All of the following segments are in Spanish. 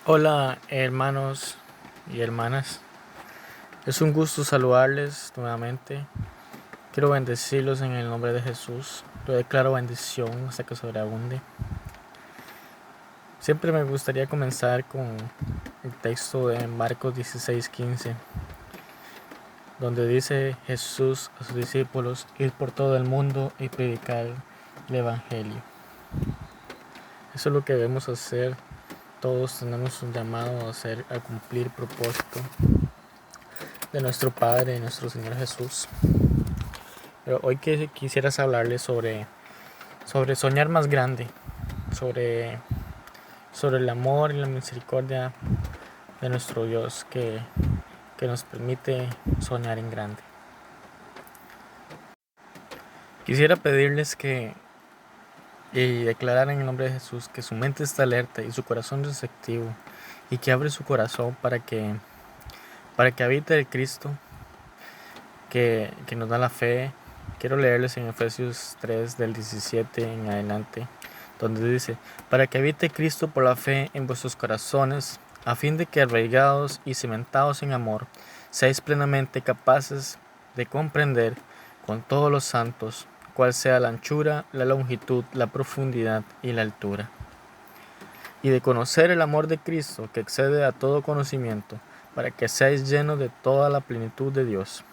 Hola hermanos y hermanas, es un gusto saludarles nuevamente. Quiero bendecirlos en el nombre de Jesús. Yo declaro bendición hasta que sobreabunde. Siempre me gustaría comenzar con el texto de Marcos 16:15, donde dice Jesús a sus discípulos: ir por todo el mundo y predicar el Evangelio. Eso es lo que debemos hacer. Todos tenemos un llamado a cumplir propósito de nuestro Padre, de nuestro Señor Jesús. Pero hoy quisieras hablarles sobre soñar más grande, sobre, sobre el amor y la misericordia de nuestro Dios que nos permite soñar en grande. Quisiera pedirles y declarar en el nombre de Jesús que su mente está alerta y su corazón receptivo, y que abre su corazón para que habite el Cristo que nos da la fe. Quiero leerles en Efesios 3 del 17 en adelante, donde dice: para que habite Cristo por la fe en vuestros corazones, a fin de que, arraigados y cimentados en amor, seáis plenamente capaces de comprender con todos los santos cuál sea la anchura, la longitud, la profundidad y la altura, y de conocer el amor de Cristo, que excede a todo conocimiento, para que seáis llenos de toda la plenitud de Dios.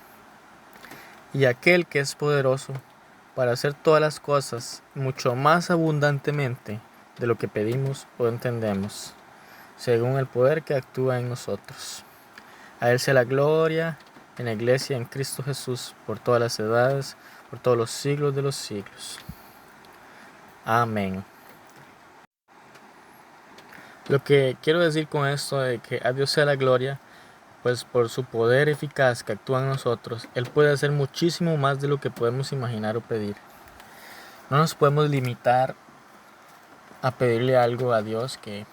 Y aquel que es poderoso para hacer todas las cosas mucho más abundantemente de lo que pedimos o entendemos, según el poder que actúa en nosotros. A Él sea la gloria en la Iglesia, en Cristo Jesús, por todas las edades, por todos los siglos de los siglos. Amén. Lo que quiero decir con esto de que a Dios sea la gloria, pues por su poder eficaz que actúa en nosotros, Él puede hacer muchísimo más de lo que podemos imaginar o pedir. No nos podemos limitar a pedirle algo a Dios, que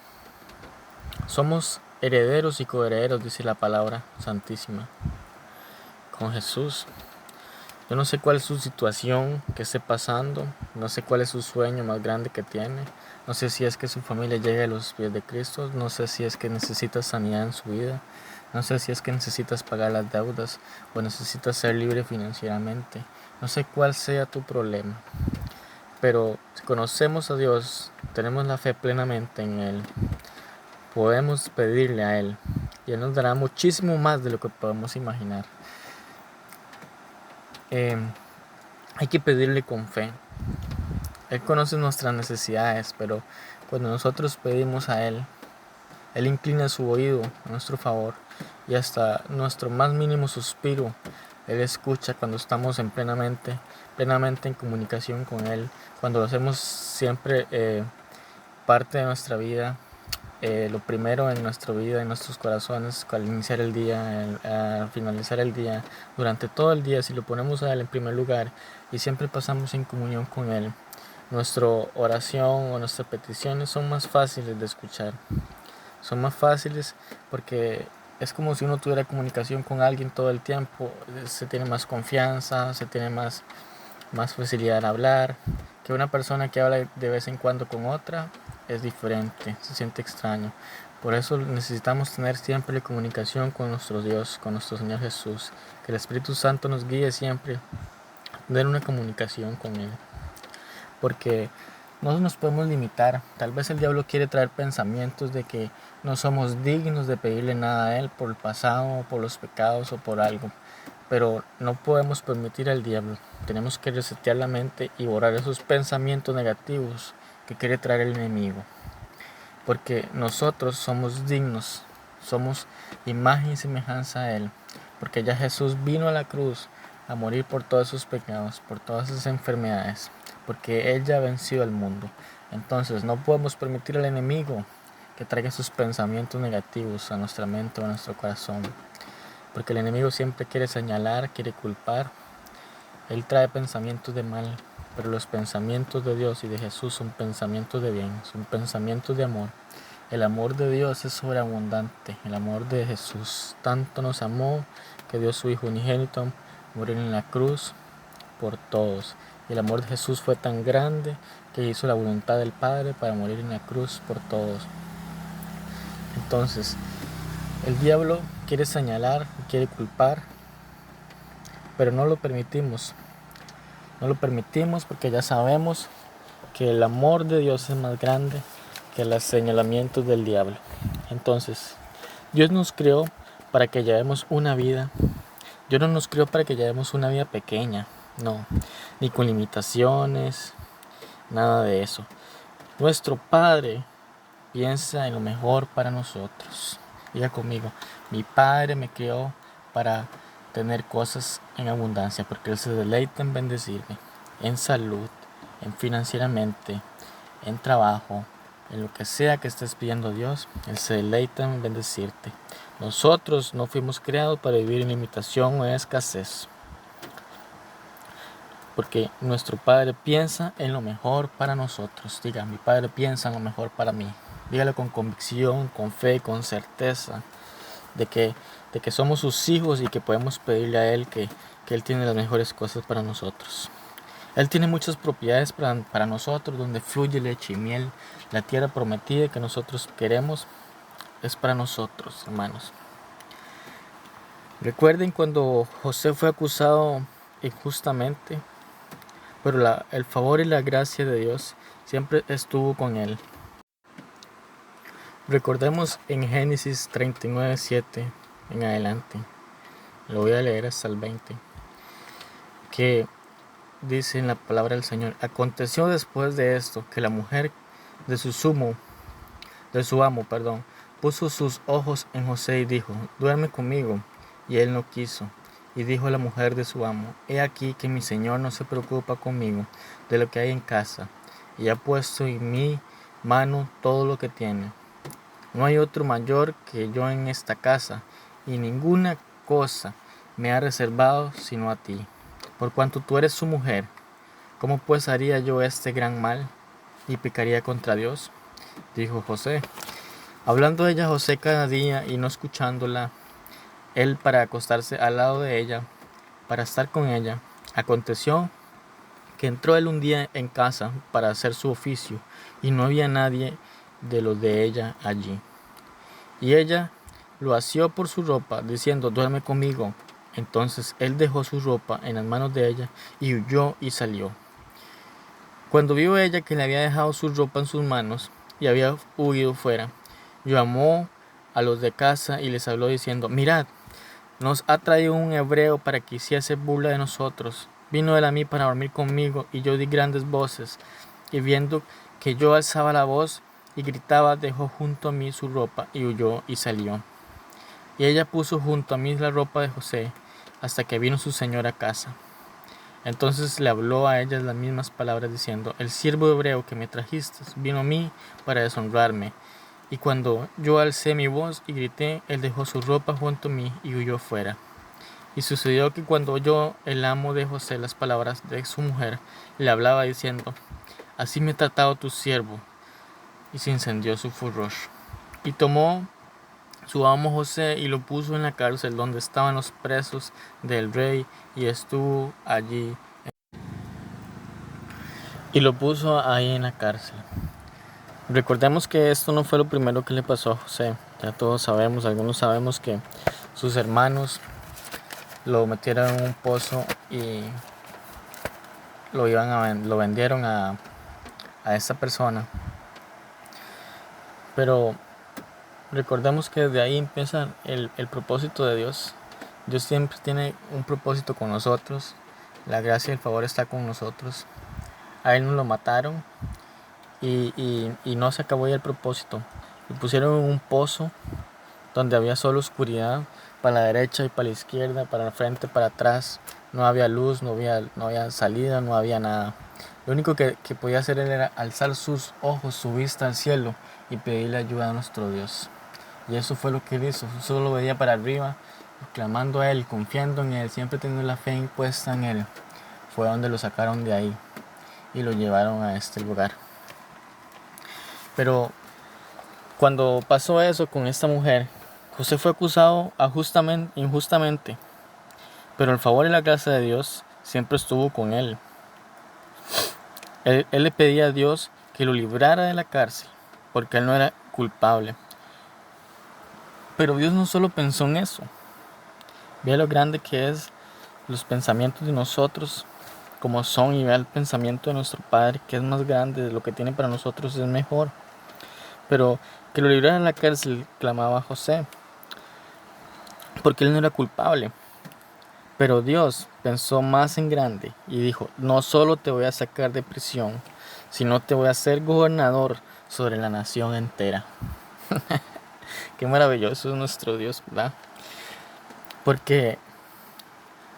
somos herederos y coherederos, dice la palabra santísima, con Jesús. Yo no sé cuál es su situación que esté pasando, no sé cuál es su sueño más grande que tiene, no sé si es que su familia llegue a los pies de Cristo, no sé si es que necesitas sanidad en su vida, no sé si es que necesitas pagar las deudas o necesitas ser libre financieramente, no sé cuál sea tu problema. Pero si conocemos a Dios, tenemos la fe plenamente en Él, podemos pedirle a Él y Él nos dará muchísimo más de lo que podemos imaginar. Hay que pedirle con fe. Él conoce nuestras necesidades, pero cuando nosotros pedimos a Él, Él inclina su oído a nuestro favor, y hasta nuestro más mínimo suspiro Él escucha cuando estamos plenamente en comunicación con Él, cuando lo hacemos siempre parte de nuestra vida, lo primero en nuestra vida, en nuestros corazones, al iniciar el día, al finalizar el día, durante todo el día. Si lo ponemos a Él en primer lugar y siempre pasamos en comunión con Él, nuestra oración o nuestras peticiones son más fáciles de escuchar. Son más fáciles porque es como si uno tuviera comunicación con alguien todo el tiempo. Se tiene más confianza, se tiene más facilidad de hablar. Que una persona que habla de vez en cuando con otra es diferente, se siente extraño. Por eso necesitamos tener siempre comunicación con nuestro Dios, con nuestro Señor Jesús. Que el Espíritu Santo nos guíe siempre a tener una comunicación con Él. Porque no nos podemos limitar. Tal vez el diablo quiere traer pensamientos de que no somos dignos de pedirle nada a Él por el pasado, por los pecados o por algo. Pero no podemos permitir al diablo. Tenemos que resetear la mente y borrar esos pensamientos negativos que quiere traer el enemigo. Porque nosotros somos dignos, somos imagen y semejanza a Él. Porque ya Jesús vino a la cruz a morir por todos sus pecados, por todas esas enfermedades. Porque Él ya venció al mundo. Entonces no podemos permitir al enemigo que traiga sus pensamientos negativos a nuestra mente o a nuestro corazón. Porque el enemigo siempre quiere señalar, quiere culpar. Él trae pensamientos de mal, pero los pensamientos de Dios y de Jesús son pensamientos de bien, son pensamientos de amor. El amor de Dios es sobreabundante. El amor de Jesús tanto nos amó que dio su Hijo unigénito a morir en la cruz por todos. Y el amor de Jesús fue tan grande que hizo la voluntad del Padre para morir en la cruz por todos. Entonces, el diablo quiere señalar, quiere culpar, pero no lo permitimos. No lo permitimos porque ya sabemos que el amor de Dios es más grande que los señalamientos del diablo. Entonces, Dios nos creó para que llevemos una vida. Dios no nos creó para que llevemos una vida pequeña, no, ni con limitaciones, nada de eso. Nuestro Padre piensa en lo mejor para nosotros. Diga conmigo, mi Padre me creó para tener cosas en abundancia, porque Él se deleita en bendecirme, en salud, en financieramente, en trabajo, en lo que sea que estés pidiendo a Dios, Él se deleita en bendecirte. Nosotros no fuimos creados para vivir en limitación o en escasez, porque nuestro Padre piensa en lo mejor para nosotros. Diga, mi Padre piensa en lo mejor para mí. Dígalo con convicción, con fe, con certeza de que somos sus hijos y que podemos pedirle a Él que Él tiene las mejores cosas para nosotros. Él tiene muchas propiedades para nosotros, donde fluye leche y miel. La tierra prometida que nosotros queremos es para nosotros, hermanos. Recuerden cuando José fue acusado injustamente, pero el favor y la gracia de Dios siempre estuvo con él. Recordemos en Génesis 39:7 en adelante, lo voy a leer hasta el 20, que dice en la palabra del Señor: aconteció después de esto que la mujer de su amo, puso sus ojos en José y dijo: duerme conmigo. Y él no quiso. Y dijo la mujer de su amo: he aquí que mi señor no se preocupa conmigo de lo que hay en casa, y ha puesto en mi mano todo lo que tiene. No hay otro mayor que yo en esta casa, y ninguna cosa me ha reservado sino a ti, por cuanto tú eres su mujer. ¿Cómo pues haría yo este gran mal, y pecaría contra Dios? Dijo José. Hablando ella José cada día y no escuchándola, él para acostarse al lado de ella, para estar con ella. Aconteció que entró él un día en casa para hacer su oficio, y no había nadie de los de ella allí. Y ella lo asió por su ropa, diciendo: duerme conmigo. Entonces él dejó su ropa en las manos de ella, y huyó y salió. Cuando vio ella que le había dejado su ropa en sus manos, y había huido fuera, llamó a los de casa y les habló diciendo: mirad, nos ha traído un hebreo para que hiciese burla de nosotros. Vino él a mí para dormir conmigo, y yo di grandes voces, y viendo que yo alzaba la voz y gritaba, dejó junto a mí su ropa, y huyó y salió. Y ella puso junto a mí la ropa de José, hasta que vino su señor a casa. Entonces le habló a ella las mismas palabras, diciendo: el siervo hebreo que me trajiste vino a mí para deshonrarme. Y cuando yo alcé mi voz y grité, él dejó su ropa junto a mí y huyó fuera. Y sucedió que cuando oyó el amo de José las palabras de su mujer, le hablaba diciendo: así me ha tratado tu siervo. Y se encendió su furor. Y tomó su amo José y lo puso en la cárcel donde estaban los presos del rey, y estuvo allí. Y lo puso ahí en la cárcel. Recordemos que esto no fue lo primero que le pasó a José. Ya todos sabemos, algunos sabemos que sus hermanos lo metieron en un pozo y lo vendieron a esta persona. Pero recordemos que desde ahí empieza el propósito de Dios. Dios siempre tiene un propósito con nosotros. La gracia y el favor está con nosotros. A él nos lo mataron y no se acabó ya el propósito. Lo pusieron en un pozo donde había solo oscuridad, para la derecha y para la izquierda, para el frente, para atrás. No había luz, no había salida, no había nada. Lo único que podía hacer él era alzar sus ojos, su vista al cielo y pedirle ayuda a nuestro Dios. Y eso fue lo que él hizo. Solo veía para arriba, clamando a él, confiando en él, siempre teniendo la fe impuesta en él. Fue donde lo sacaron de ahí y lo llevaron a este lugar. Pero cuando pasó eso con esta mujer, José fue acusado injustamente, pero el favor y la gracia de Dios siempre estuvo con él. Él le pedía a Dios que lo librara de la cárcel, porque él no era culpable. Pero Dios no solo pensó en eso. Vea lo grande que es los pensamientos de nosotros, como son, y vea el pensamiento de nuestro Padre, que es más grande, de lo que tiene para nosotros es mejor. Pero que lo librara de la cárcel, clamaba José, porque él no era culpable. Pero Dios pensó más en grande y dijo, no solo te voy a sacar de prisión, sino te voy a hacer gobernador sobre la nación entera. Qué maravilloso es nuestro Dios, ¿verdad? Porque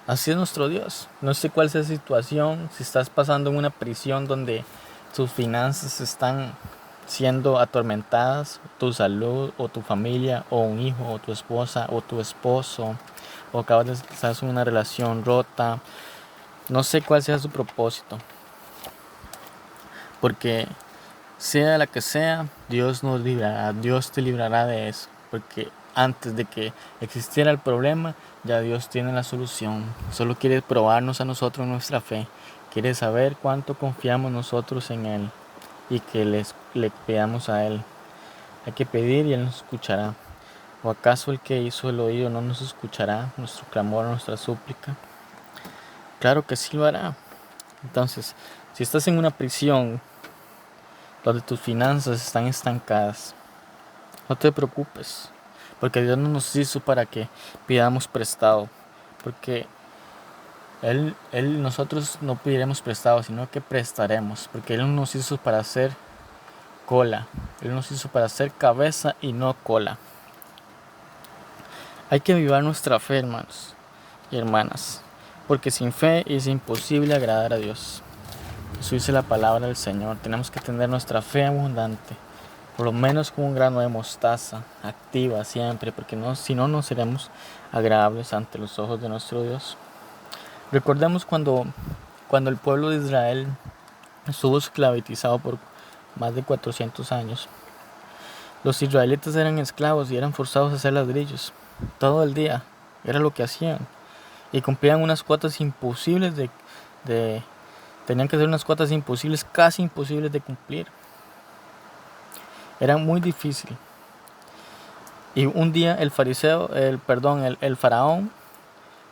así es nuestro Dios. No sé cuál sea la situación, si estás pasando en una prisión donde tus finanzas están siendo atormentadas, tu salud o tu familia o un hijo o tu esposa o tu esposo, o acabas de estar en una relación rota. No sé cuál sea su propósito, porque sea la que sea, Dios nos librará, Dios te librará de eso, porque antes de que existiera el problema, ya Dios tiene la solución. Solo quiere probarnos a nosotros nuestra fe, quiere saber cuánto confiamos nosotros en Él y que le pidamos a Él. Hay que pedir y Él nos escuchará. ¿O acaso el que hizo el oído no nos escuchará nuestro clamor, nuestra súplica? Claro que sí lo hará. Entonces, si estás en una prisión donde tus finanzas están estancadas, no te preocupes, porque Dios no nos hizo para que pidamos prestado, porque nosotros no pediremos prestado, sino que prestaremos, porque Él no nos hizo para hacer cola, Él nos hizo para hacer cabeza y no cola. Hay que avivar nuestra fe, hermanos y hermanas, porque sin fe es imposible agradar a Dios. Eso dice la palabra del Señor. Tenemos que tener nuestra fe abundante, por lo menos con un grano de mostaza, activa siempre, porque si no, no seremos agradables ante los ojos de nuestro Dios. Recordemos cuando el pueblo de Israel estuvo esclavizado por más de 400 años. Los israelitas eran esclavos y eran forzados a hacer ladrillos todo el día. Era lo que hacían. Y cumplían unas cuotas imposibles tenían que hacer unas cuotas imposibles, casi imposibles de cumplir. Era muy difícil. Y un día el faraón,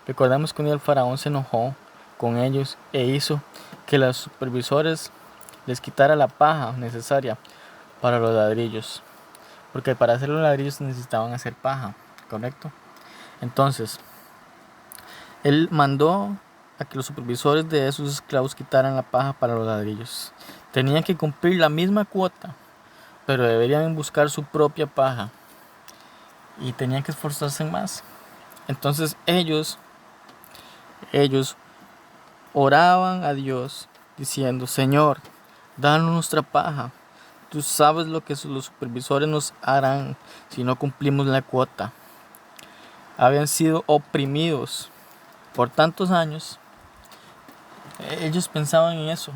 recordamos que un día el faraón se enojó con ellos e hizo que los supervisores les quitara la paja necesaria para los ladrillos. Porque para hacer los ladrillos necesitaban hacer paja, ¿correcto? Entonces, él mandó a que los supervisores de esos esclavos quitaran la paja para los ladrillos. Tenían que cumplir la misma cuota, pero deberían buscar su propia paja y tenían que esforzarse más. Entonces ellos oraban a Dios diciendo, Señor, danos nuestra paja. Tú sabes lo que los supervisores nos harán si no cumplimos la cuota. Habían sido oprimidos por tantos años. Ellos pensaban en eso,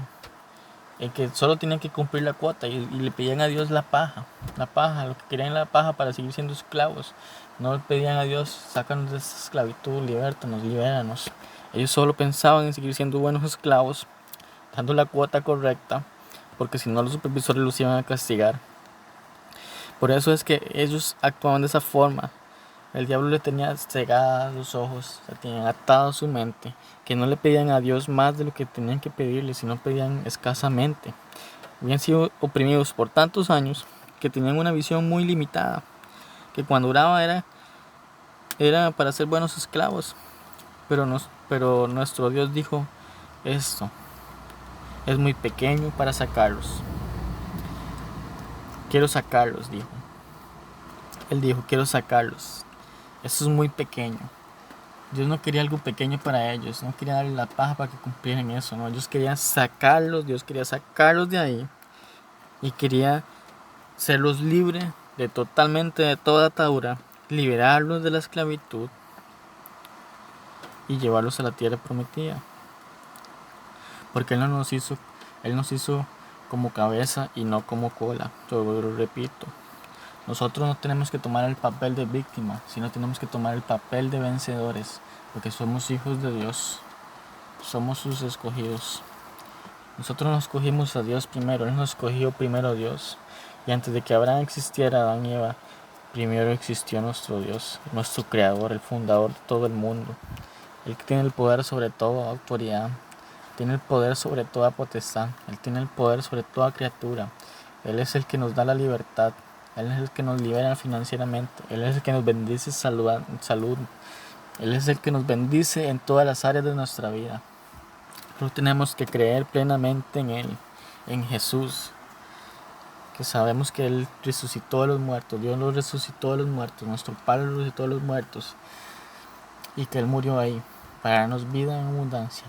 en que solo tenían que cumplir la cuota y le pedían a Dios la paja, lo que querían la paja para seguir siendo esclavos. No le pedían a Dios, sácanos de esta esclavitud, libéranos. Ellos solo pensaban en seguir siendo buenos esclavos, dando la cuota correcta, porque si no los supervisores los iban a castigar. Por eso es que ellos actuaban de esa forma. El diablo le tenía cegados los ojos, se tenían atado su mente, que no le pedían a Dios más de lo que tenían que pedirle, sino pedían escasamente. Habían sido oprimidos por tantos años que tenían una visión muy limitada, que cuando oraba era para ser buenos esclavos. Pero nuestro Dios dijo, esto es muy pequeño para sacarlos. Quiero sacarlos, dijo. Él dijo, quiero sacarlos. Eso es muy pequeño. Dios no quería algo pequeño para ellos, no quería darle la paja para que cumplieran eso, no. Ellos querían sacarlos, Dios quería sacarlos de ahí y quería serlos libres totalmente de toda atadura, liberarlos de la esclavitud y llevarlos a la tierra prometida. Porque Él nos hizo como cabeza y no como cola. Yo lo repito. Nosotros no tenemos que tomar el papel de víctima, sino tenemos que tomar el papel de vencedores, porque somos hijos de Dios, somos sus escogidos. Nosotros nos escogimos a Dios primero, Él nos escogió primero a Dios. Y antes de que Abraham existiera, Adán y Eva, primero existió nuestro Dios, nuestro Creador, el fundador de todo el mundo, el que tiene el poder sobre toda autoridad, tiene el poder sobre toda potestad, Él tiene el poder sobre toda criatura, Él es el que nos da la libertad, Él es el que nos libera financieramente, Él es el que nos bendice salud, Él es el que nos bendice en todas las áreas de nuestra vida. Solo tenemos que creer plenamente en Él, en Jesús, que sabemos que Él resucitó a los muertos, Dios lo resucitó a los muertos, nuestro Padre lo resucitó a los muertos, y que Él murió ahí para darnos vida en abundancia,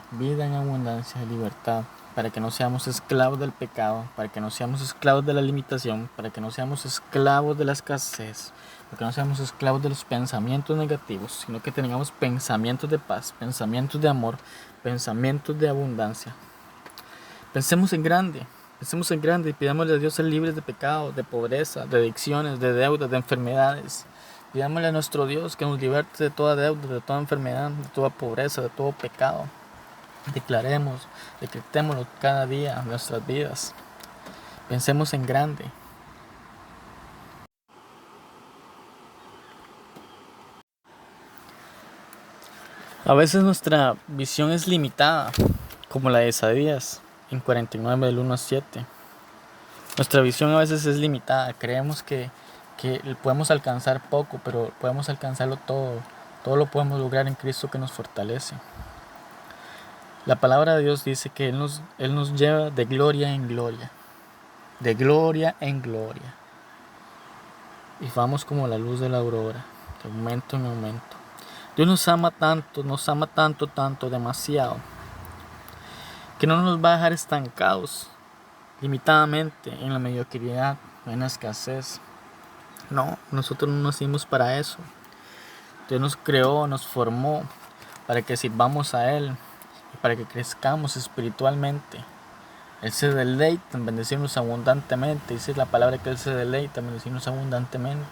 libertad, para que no seamos esclavos del pecado, para que no seamos esclavos de la limitación, para que no seamos esclavos de la escasez, para que no seamos esclavos de los pensamientos negativos, sino que tengamos pensamientos de paz, pensamientos de amor, pensamientos de abundancia. Pensemos en grande y pidámosle a Dios ser libres de pecado, de pobreza, de adicciones, de deudas, de enfermedades. Pidámosle a nuestro Dios que nos liberte de toda deuda, de toda enfermedad, de toda pobreza, de todo pecado. Decretémoslo cada día en nuestras vidas. Pensemos en grande. A veces nuestra visión es limitada, como la de Isaías en 49 del 1 al 7. Nuestra visión a veces es limitada, creemos que podemos alcanzar poco, pero podemos alcanzarlo todo. Todo lo podemos lograr en Cristo que nos fortalece. La palabra de Dios dice que Él nos lleva de gloria en gloria. De gloria en gloria. Y vamos como la luz de la aurora, de momento en momento. Dios nos ama tanto, demasiado, que no nos va a dejar estancados limitadamente en la mediocridad, en la escasez. No, nosotros no nacimos para eso. Dios nos creó, nos formó para que sirvamos a Él y para que crezcamos espiritualmente. Él se deleita en bendecirnos abundantemente. Dice la palabra que Él se deleita en bendecirnos abundantemente.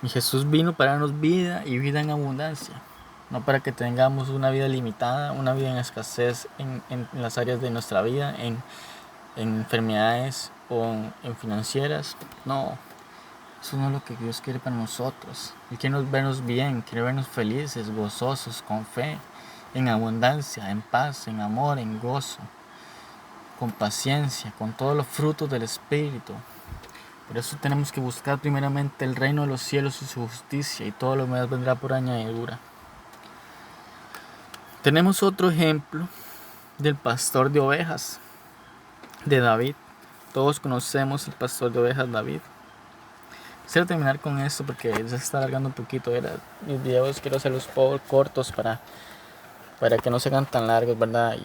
Y Jesús vino para darnos vida y vida en abundancia. No para que tengamos una vida limitada, una vida en escasez en las áreas de nuestra vida, en enfermedades o en financieras. No, eso no es lo que Dios quiere para nosotros. Él quiere vernos bien, quiere vernos felices, gozosos, con fe, en abundancia, en paz, en amor, en gozo, con paciencia, con todos los frutos del Espíritu. Por eso tenemos que buscar primeramente el reino de los cielos y su justicia, y todo lo demás vendrá por añadidura. Tenemos otro ejemplo del pastor de ovejas, de David. Todos conocemos el pastor de ovejas, David. Quisiera terminar con esto porque ya se está alargando un poquito. Mis videos quiero hacerlos cortos para que no se hagan tan largos, ¿verdad? Y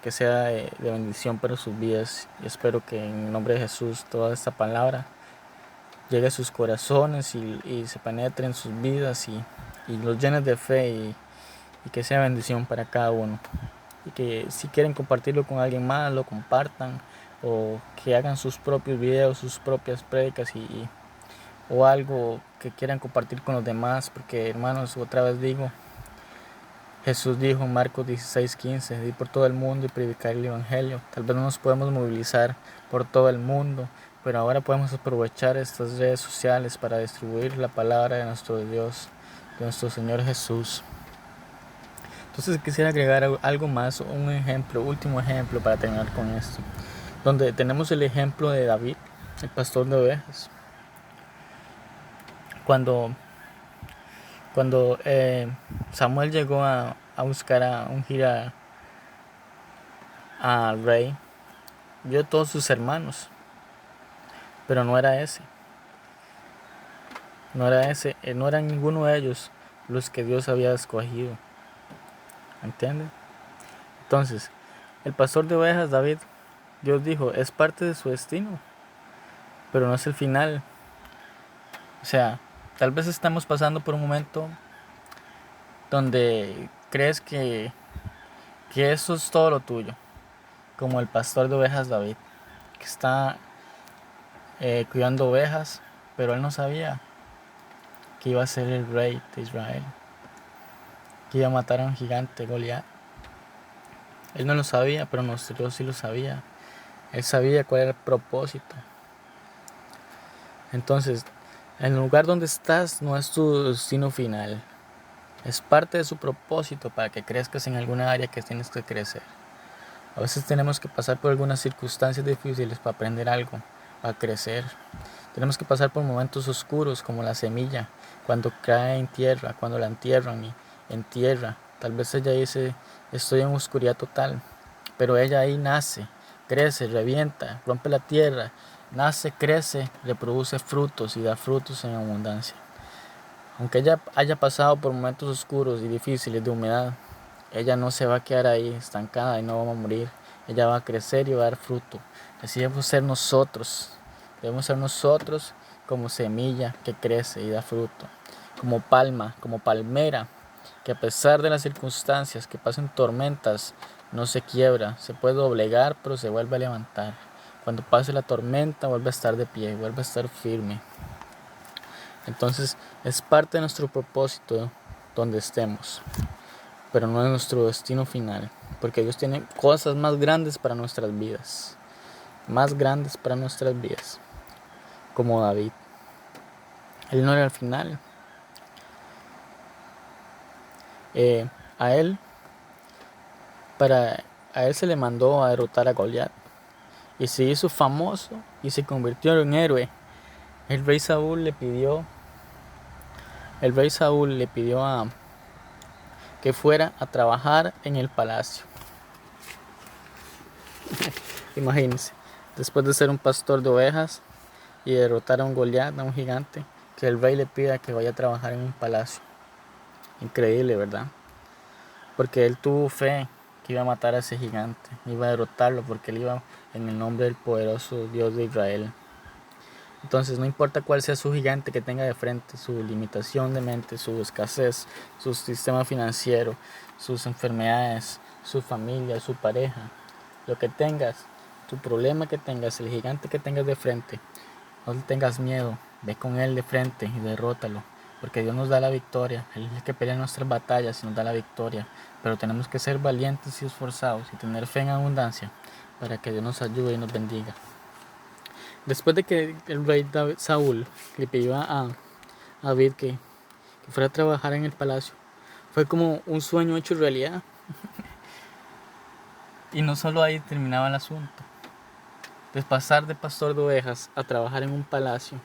que sea de bendición para sus vidas. Y espero que en el nombre de Jesús toda esta palabra llegue a sus corazones y se penetre en sus vidas y los llene de fe y que sea bendición para cada uno. Y que si quieren compartirlo con alguien más, lo compartan, o que hagan sus propios videos, sus propias prédicas o algo que quieran compartir con los demás, porque hermanos, otra vez digo, Jesús dijo en Marcos 16:15, ir por todo el mundo y predicar el Evangelio. Tal vez no nos podemos movilizar por todo el mundo, pero ahora podemos aprovechar estas redes sociales para distribuir la palabra de nuestro Dios, de nuestro Señor Jesús. Entonces quisiera agregar algo más, un ejemplo, último ejemplo para terminar con esto, donde tenemos el ejemplo de David, el pastor de ovejas. Cuando Samuel llegó a buscar a ungir al rey, vio a todos sus hermanos, pero no era ese, no eran ninguno de ellos los que Dios había escogido. ¿Entienden? Entonces, el pastor de ovejas, David, Dios dijo, es parte de su destino, pero no es el final. O sea, tal vez estamos pasando por un momento donde crees que eso es todo lo tuyo, como el pastor de ovejas David, que está cuidando ovejas, pero él no sabía que iba a ser el rey de Israel, que iba a matar a un gigante, Goliat. Él no lo sabía, pero nuestro Dios sí lo sabía. Él sabía cuál era el propósito. Entonces, el lugar donde estás no es tu destino final. Es parte de su propósito para que crezcas en alguna área que tienes que crecer. A veces tenemos que pasar por algunas circunstancias difíciles para aprender algo, para crecer. Tenemos que pasar por momentos oscuros como la semilla, cuando cae en tierra, cuando la entierran y entierra. Tal vez ella dice, estoy en oscuridad total, pero ella ahí nace, crece, revienta, rompe la tierra, nace, crece, reproduce frutos y da frutos en abundancia. Aunque ella haya pasado por momentos oscuros y difíciles de humedad, ella no se va a quedar ahí estancada y no va a morir. Ella va a crecer y va a dar fruto. Así debemos ser nosotros. Debemos ser nosotros como semilla que crece y da fruto. Como palma, como palmera, que a pesar de las circunstancias, que pasen tormentas, no se quiebra. Se puede doblegar, pero se vuelve a levantar. Cuando pase la tormenta, vuelve a estar de pie, vuelve a estar firme. Entonces, es parte de nuestro propósito donde estemos, pero no es nuestro destino final, porque Dios tiene cosas más grandes para nuestras vidas, más grandes para nuestras vidas, como David. Él no era el final. Eh, a él, a él se le mandó a derrotar a Goliat y se hizo famoso y se convirtió en héroe. El rey Saúl le pidió, a que fuera a trabajar en el palacio. Imagínense, después de ser un pastor de ovejas y derrotar a un Goliat, a un gigante, que el rey le pida que vaya a trabajar en un palacio. Increíble, ¿verdad? Porque él tuvo fe que iba a matar a ese gigante, iba a derrotarlo porque él iba en el nombre del poderoso Dios de Israel. Entonces no importa cuál sea su gigante que tenga de frente, su limitación de mente, su escasez, su sistema financiero, sus enfermedades, su familia, su pareja, lo que tengas, tu problema que tengas, el gigante que tengas de frente, no le tengas miedo, ve con él de frente y derrótalo, porque Dios nos da la victoria. Él es el que pelea nuestras batallas y nos da la victoria, pero tenemos que ser valientes y esforzados y tener fe en abundancia para que Dios nos ayude y nos bendiga. Después de que el rey Saúl le pidió a David que fuera a trabajar en el palacio, fue como un sueño hecho realidad. Y no solo ahí terminaba el asunto. De pasar de pastor de ovejas a trabajar en un palacio,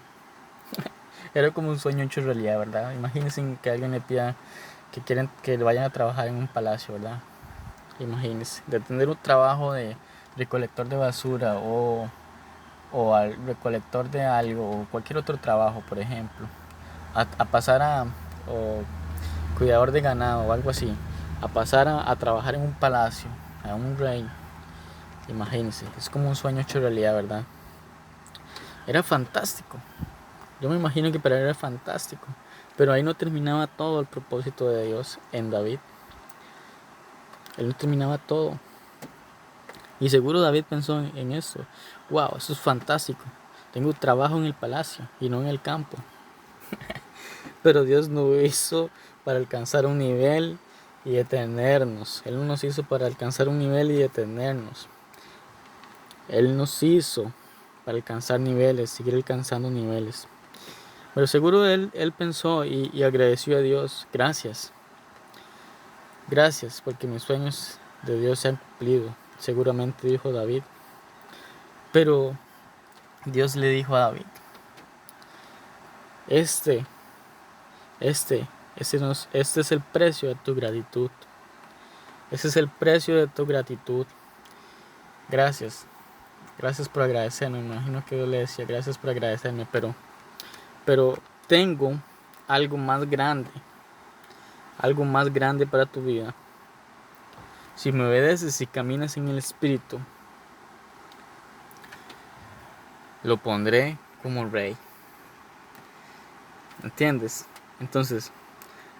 era como un sueño hecho realidad, ¿verdad? Imagínense que alguien le pida que quieren que vayan a trabajar en un palacio, ¿verdad? Imagínense, de tener un trabajo de recolector de basura o al recolector de algo o cualquier otro trabajo, por ejemplo, a pasar o cuidador de ganado o algo así, a pasar a trabajar en un palacio, a un rey. Imagínense, es como un sueño hecho realidad, ¿verdad? Era fantástico. Yo me imagino que para él era fantástico. Pero ahí no terminaba todo el propósito de Dios en David. Él no terminaba todo. Y seguro David pensó en eso. Wow, eso es fantástico. Tengo trabajo en el palacio y no en el campo. Pero Dios nos hizo para alcanzar un nivel y detenernos. Él no nos hizo para alcanzar un nivel y detenernos. Él nos hizo para alcanzar niveles, seguir alcanzando niveles. Pero seguro él pensó y agradeció a Dios. Gracias. Gracias porque mis sueños de Dios se han cumplido. Seguramente dijo David. Pero Dios le dijo a David, este, este es el precio de tu gratitud. Ese es el precio de tu gratitud. Gracias. Gracias por agradecerme. Me imagino que Dios le decía, gracias por agradecerme, pero tengo algo más grande. Algo más grande para tu vida. Si me obedeces y caminas en el Espíritu, lo pondré como rey. ¿Entiendes? Entonces,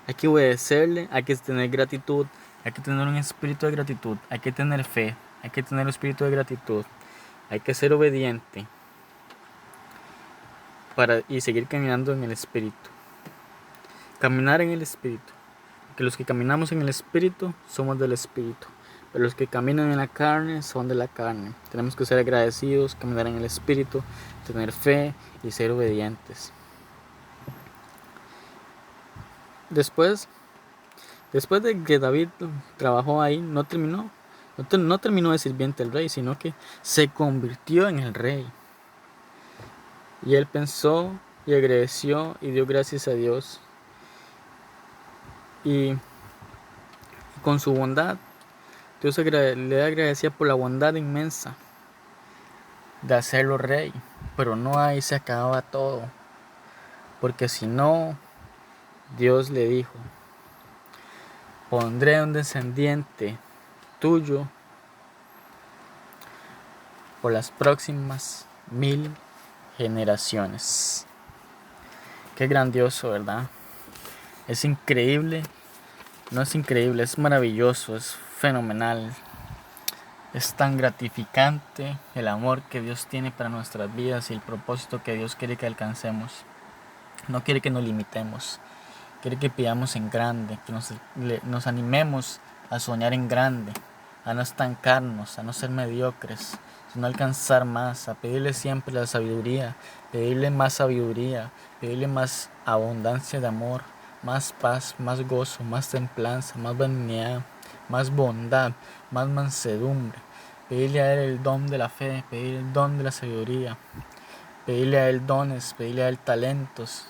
hay que obedecerle, hay que tener gratitud, hay que tener un espíritu de gratitud, hay que tener fe, hay que tener un espíritu de gratitud, hay que ser obediente y seguir caminando en el Espíritu. Caminar en el Espíritu. Porque los que caminamos en el Espíritu somos del Espíritu. pero los que caminan en la carne son de la carne. Tenemos que ser agradecidos, caminar en el Espíritu, tener fe y ser obedientes. Después de que David trabajó ahí, no terminó de sirviente del rey, sino que se convirtió en el rey. Y él pensó y agradeció y dio gracias a Dios. Y con su bondad, Dios le agradecía por la bondad inmensa de hacerlo rey. Pero no ahí se acababa todo. Porque si no, Dios le dijo: pondré un descendiente tuyo por las próximas 1000 generaciones. Qué grandioso, ¿verdad? Es increíble. No es increíble, es maravilloso, es fenomenal. Es tan gratificante el amor que Dios tiene para nuestras vidas y el propósito que Dios quiere que alcancemos. No quiere que nos limitemos, quiere que pidamos en grande, que nos animemos a soñar en grande, a no estancarnos, a no ser mediocres, sino alcanzar más, a pedirle siempre la sabiduría, pedirle más abundancia de amor, más paz, más gozo, más templanza, más benignidad, más bondad, más mansedumbre. Pedirle a Él el don de la fe, pedirle el don de la sabiduría, pedirle a Él dones, pedirle a Él talentos,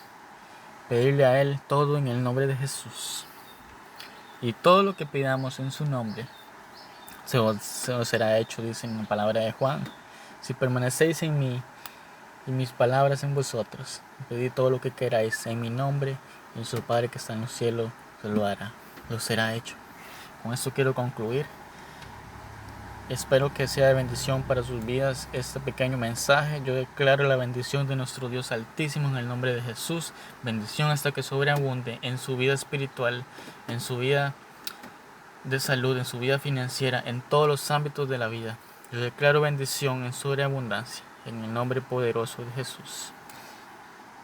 pedirle a Él todo en el nombre de Jesús. Y todo lo que pidamos en su nombre se os será hecho, dice en la palabra de Juan. Si permanecéis en mí y mis palabras en vosotros, pedid todo lo que queráis en mi nombre, y nuestro Padre que está en los cielos se lo hará, lo será hecho. Con esto quiero concluir. Espero que sea de bendición para sus vidas este pequeño mensaje. Yo declaro la bendición de nuestro Dios Altísimo en el nombre de Jesús. Bendición hasta que sobreabunde en su vida espiritual, en su vida de salud, en su vida financiera, en todos los ámbitos de la vida. Yo declaro bendición en sobreabundancia en el nombre poderoso de Jesús.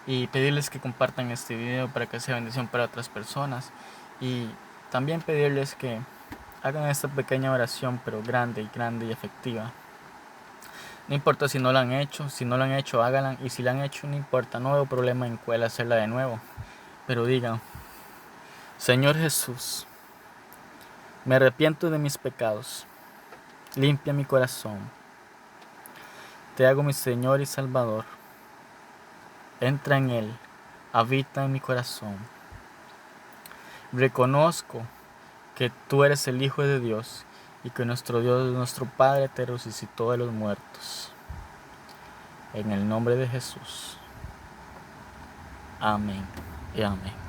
Y pedirles que compartan este video para que sea bendición para otras personas. Y también pedirles que hagan esta pequeña oración, pero grande y efectiva. No importa si no la han hecho, háganla. Y si la han hecho, no importa, no veo problema en cuál hacerla de nuevo. Pero digan: Señor Jesús, me arrepiento de mis pecados, limpia mi corazón. Te hago mi Señor y Salvador. Entra en Él, habita en mi corazón. Reconozco que tú eres el Hijo de Dios y que nuestro Dios, nuestro Padre, te resucitó de los muertos. En el nombre de Jesús. Amén y amén.